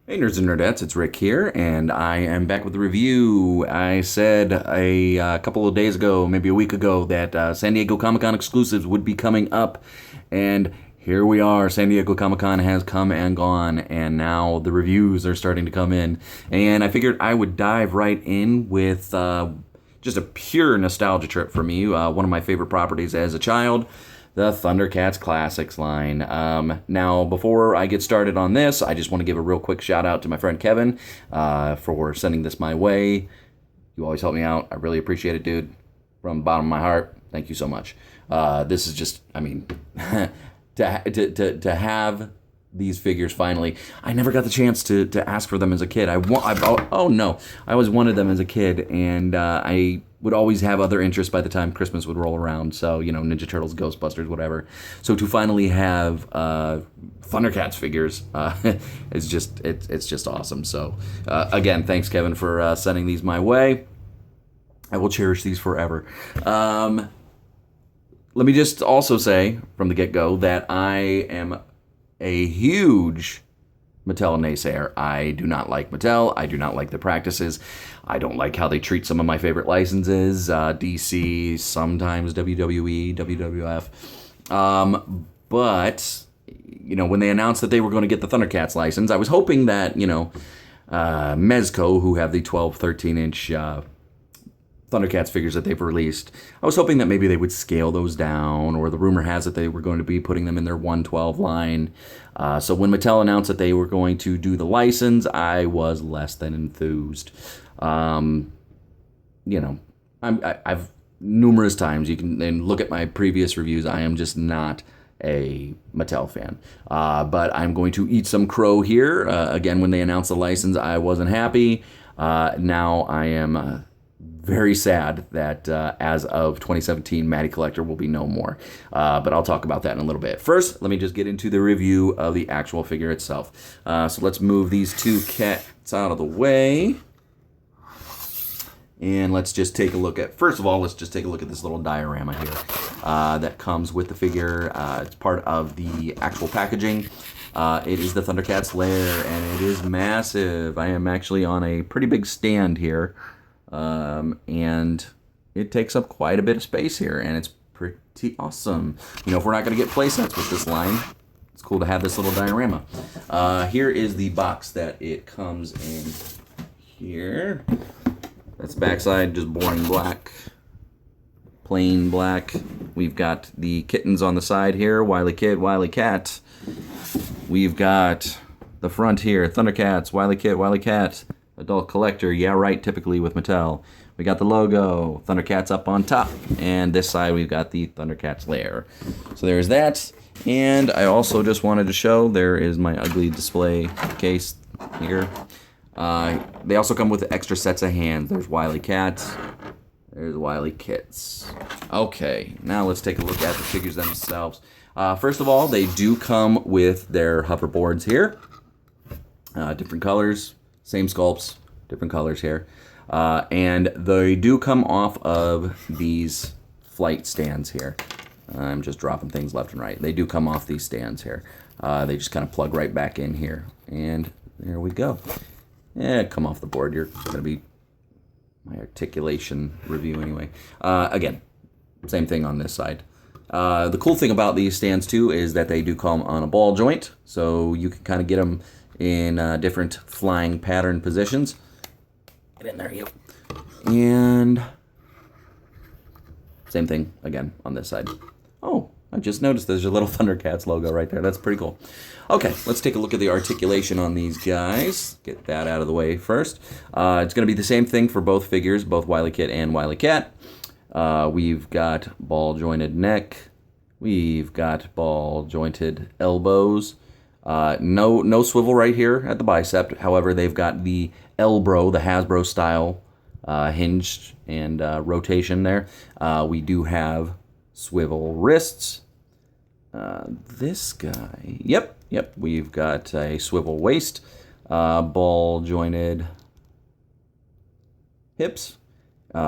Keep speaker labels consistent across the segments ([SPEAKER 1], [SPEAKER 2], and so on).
[SPEAKER 1] Hey nerds and nerdettes, it's Rick here, and I am back with the review. I said a couple of days ago, maybe a week ago, that San Diego Comic-Con exclusives would be coming up, and here we are. San Diego Comic-Con has come and gone, and now the reviews are starting to come in, and I figured I would dive right in with just a pure nostalgia trip for me, one of my favorite properties as a child. The Thundercats Classics line. Now, before I get started on this, I just want to give a real quick shout out to my friend Kevin for sending this my way. You always help me out. I really appreciate it, dude. From the bottom of my heart, thank you so much. This is just, I mean, to have these figures finally. I never got the chance to ask for them as a kid. I always wanted them as a kid, and I would always have other interests by the time Christmas would roll around. So, you know, Ninja Turtles, Ghostbusters, whatever. So to finally have Thundercats figures it's just awesome. So again, thanks Kevin for sending these my way. I will cherish these forever. Let me just also say from the get-go that I am a huge Mattel naysayer. I do not like Mattel. I do not like the practices. I don't like how they treat some of my favorite licenses, DC, sometimes WWE, WWF. But, you know, when they announced that they were going to get the Thundercats license, I was hoping that, you know, Mezco, who have the 12, 13-inch Thundercats figures that they've released, I was hoping that maybe they would scale those down, or the rumor has it they were going to be putting them in their 112 line. So when Mattel announced that they were going to do the license, I was less than enthused. You know, I've numerous times, you can look at my previous reviews, I am just not a Mattel fan. But I'm going to eat some crow here. Again, when they announced the license, I wasn't happy. Now I am very sad that as of 2017, Matty Collector will be no more. But I'll talk about that in a little bit. First, let me just get into the review of the actual figure itself. So let's move these two cats out of the way. And let's just take a look at, first of all, let's just take a look at this little diorama here that comes with the figure. It's part of the actual packaging. It is the Thundercats lair, and it is massive. I am actually on a pretty big stand here. And it takes up quite a bit of space here, and it's pretty awesome. You know, if we're not going to get playsets with this line, it's cool to have this little diorama. Here is the box that it comes in here. That's backside, just boring black, plain black. We've got the kittens on the side here, Wilykit, Wilykat. We've got the front here, Thundercats, Wilykit, Wilykat. Adult collector, yeah right, typically with Mattel. We got the logo, Thundercats up on top, and this side we've got the Thundercats lair. So there's that, and I also just wanted to show, there is my ugly display case here. They also come with extra sets of hands. There's Wilykats, there's Wilykits. Okay, now let's take a look at the figures themselves. First of all, they do come with their hoverboards here. Different colors. Same sculpts, different colors here. And they do come off of these flight stands here. I'm just dropping things left and right. They do come off these stands here. They just kind of plug right back in here. And there we go. Come off the board. You're going to be my articulation review anyway. Again, same thing on this side. The cool thing about these stands too is that they do come on a ball joint. So you can kind of get them in different flying pattern positions. Get in there, you. And same thing again on this side. Oh, I just noticed there's a little Thundercats logo right there. That's pretty cool. Okay, let's take a look at the articulation on these guys. Get that out of the way first. It's going to be the same thing for both figures, both Wilykit and Wilykat. We've got ball jointed neck. We've got ball jointed elbows. No swivel right here at the bicep. However, they've got the elbow, the Hasbro style hinge and rotation there. We do have swivel wrists. This guy, yep, we've got a swivel waist, ball jointed hips.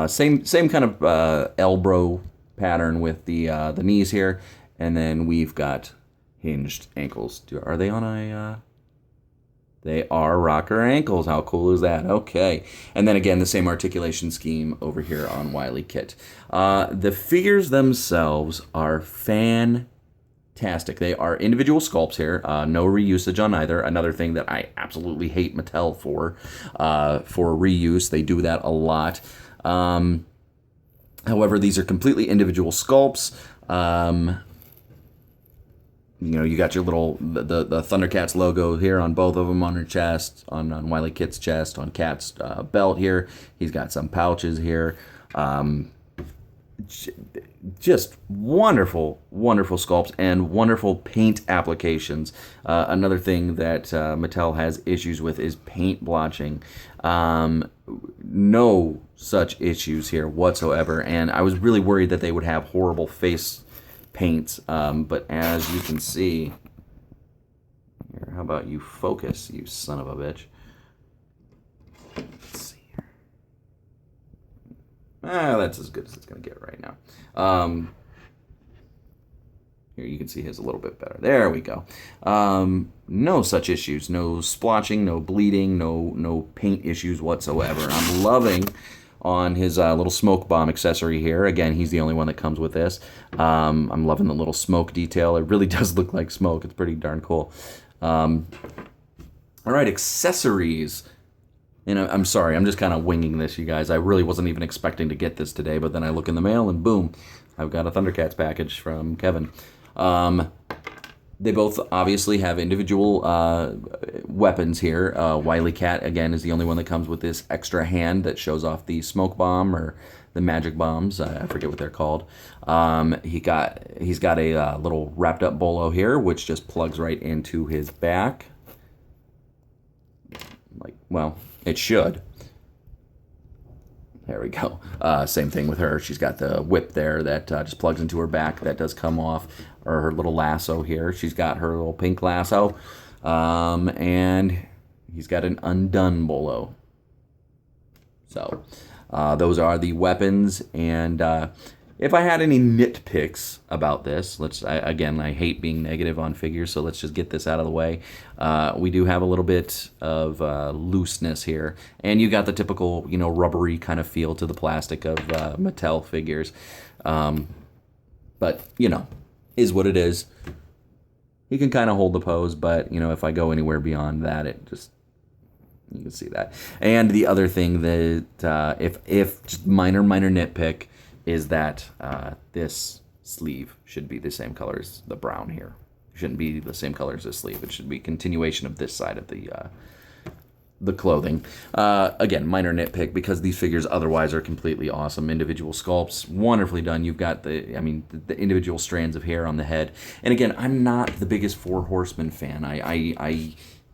[SPEAKER 1] Same kind of elbow pattern with the knees here, and then we've got hinged ankles. Are they on a They are rocker ankles. How cool is that? Okay. And then again, the same articulation scheme over here on Wilykit. The figures themselves are fantastic. They are individual sculpts here. No reusage on either. Another thing that I absolutely hate Mattel for reuse. They do that a lot. However, these are completely individual sculpts. You know, you got your little, the Thundercats logo here on both of them on her chest, on Wilykit's chest, on Cat's belt here. He's got some pouches here. Just wonderful, wonderful sculpts and wonderful paint applications. Another thing that Mattel has issues with is paint blotching. No such issues here whatsoever, and I was really worried that they would have horrible face paints, but as you can see here, how about you focus, you son of a bitch? Let's see here. That's as good as it's gonna get right now. Here you can see his a little bit better. There we go. No such issues, no splotching, no bleeding, no paint issues whatsoever. I'm loving on his little smoke bomb accessory here. Again, he's the only one that comes with this. I'm loving the little smoke detail. It really does look like smoke. It's pretty darn cool. All right, accessories. And I'm sorry, I'm just kind of winging this, you guys. I really wasn't even expecting to get this today, but then I look in the mail and boom, I've got a Thundercats package from Kevin. They both obviously have individual weapons here. Wilykat, again, is the only one that comes with this extra hand that shows off the smoke bomb or the magic bombs. I forget what they're called. He's got a little wrapped up bolo here, which just plugs right into his back. Like, well, it should. There we go. Same thing with her. She's got the whip there that just plugs into her back. That does come off. Or her little lasso here. She's got her little pink lasso. And he's got an undone bolo. So, those are the weapons. And if I had any nitpicks about this, again, I hate being negative on figures, so let's just get this out of the way. We do have a little bit of looseness here, and you got the typical, rubbery kind of feel to the plastic of Mattel figures. But, is what it is. He can kind of hold the pose, but, if I go anywhere beyond that, you can see that. And the other thing that, if just minor nitpick, is that this sleeve should be the same color as the brown here. It shouldn't be the same color as this sleeve. It should be a continuation of this side of the clothing. Again, minor nitpick because these figures otherwise are completely awesome. Individual sculpts, wonderfully done. You've got the individual strands of hair on the head. And again, I'm not the biggest Four Horsemen fan.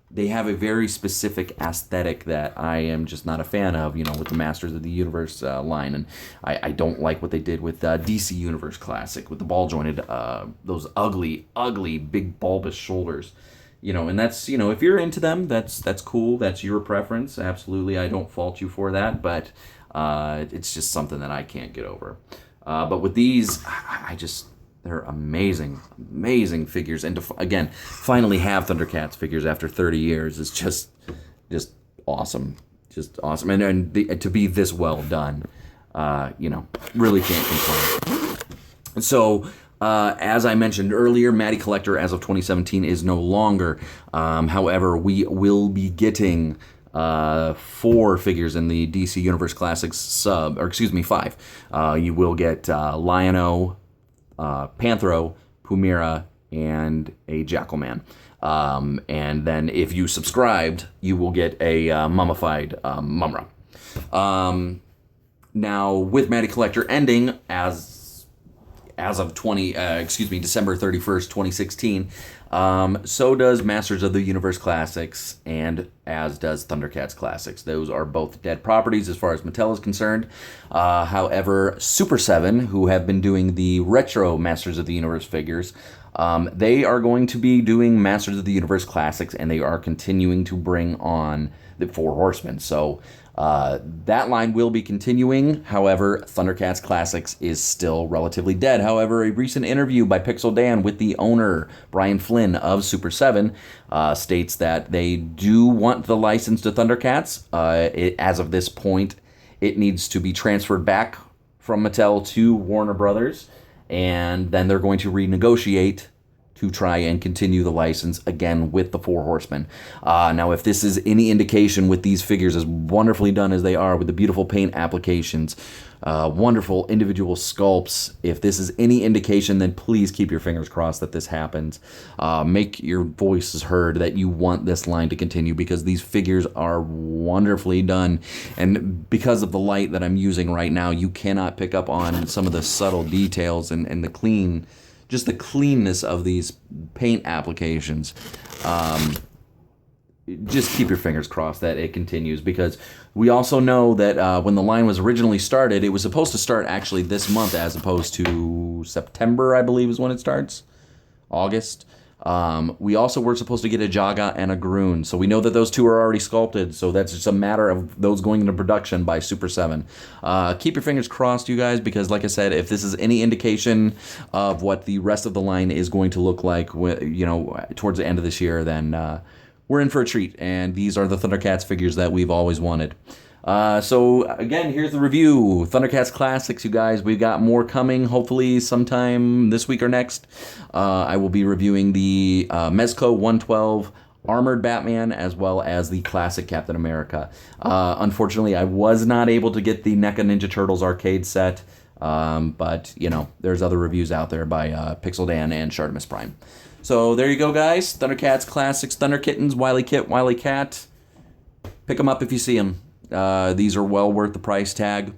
[SPEAKER 1] They have a very specific aesthetic that I am just not a fan of, with the Masters of the Universe line. And I don't like what they did with DC Universe Classic, with the ball-jointed, those ugly, big bulbous shoulders. And that's, if you're into them, that's cool. That's your preference. Absolutely, I don't fault you for that. But it's just something that I can't get over. But with these, they're amazing figures. And to, again, finally have Thundercats figures after 30 years is just awesome. Just awesome. And to be this well done, really can't complain. So, as I mentioned earlier, Matty Collector as of 2017 is no longer. However, we will be getting 4 figures in the DC Universe Classics 5. You will get Lion-O, Panthro, Pumira, and a Jackalman. And then if you subscribed, you will get a mummified Mumra. Now, with Matty Collector ending as of December 31st, 2016, so does Masters of the Universe Classics, and as does Thundercats Classics. Those are both dead properties as far as Mattel is concerned. However, Super 7, who have been doing the retro Masters of the Universe figures, they are going to be doing Masters of the Universe Classics, and they are continuing to bring on the Four Horsemen. So That line will be continuing. However, Thundercats Classics is still relatively dead. However, a recent interview by Pixel Dan with the owner, Brian Flynn of Super 7, states that they do want the license to Thundercats. As of this point, it needs to be transferred back from Mattel to Warner Brothers, and then they're going to renegotiate to try and continue the license again with the Four Horsemen. Now, if this is any indication with these figures, as wonderfully done as they are, with the beautiful paint applications, wonderful individual sculpts, if this is any indication, then please keep your fingers crossed that this happens. Make your voices heard that you want this line to continue, because these figures are wonderfully done. And because of the light that I'm using right now, you cannot pick up on some of the subtle details and the clean... just the cleanness of these paint applications. Just keep your fingers crossed that it continues, because we also know that when the line was originally started, it was supposed to start actually this month as opposed to September, I believe is when it starts. August. We also were supposed to get a Jaga and a Groon, so we know that those two are already sculpted, so that's just a matter of those going into production by Super 7. Keep your fingers crossed, you guys, because like I said, if this is any indication of what the rest of the line is going to look like, you know, towards the end of this year, then we're in for a treat, and these are the Thundercats figures that we've always wanted. So again, here's the review. Thundercats Classics, you guys. We've got more coming, hopefully sometime this week or next. I will be reviewing the Mezco 112 Armored Batman, as well as the Classic Captain America. Unfortunately, I was not able to get the NECA Ninja Turtles arcade set, but, you know, there's other reviews out there by Pixel Dan and Shartimus Prime. So there you go, guys. Thundercats Classics, Thunderkittens, Wilykit, Wilykat. Pick them up if you see them. These are well worth the price tag.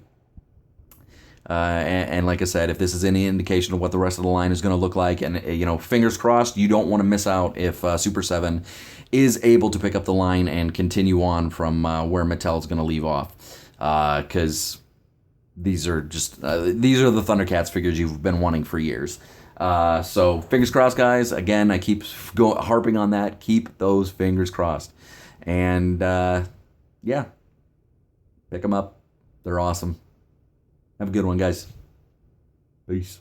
[SPEAKER 1] And like I said, if this is any indication of what the rest of the line is going to look like, and, you know, fingers crossed, you don't want to miss out if Super 7 is able to pick up the line and continue on from where Mattel is going to leave off. Because these are just, these are the Thundercats figures you've been wanting for years. So fingers crossed, guys. Again, I keep harping on that. Keep those fingers crossed. And, yeah. Pick them up. They're awesome. Have a good one, guys. Peace.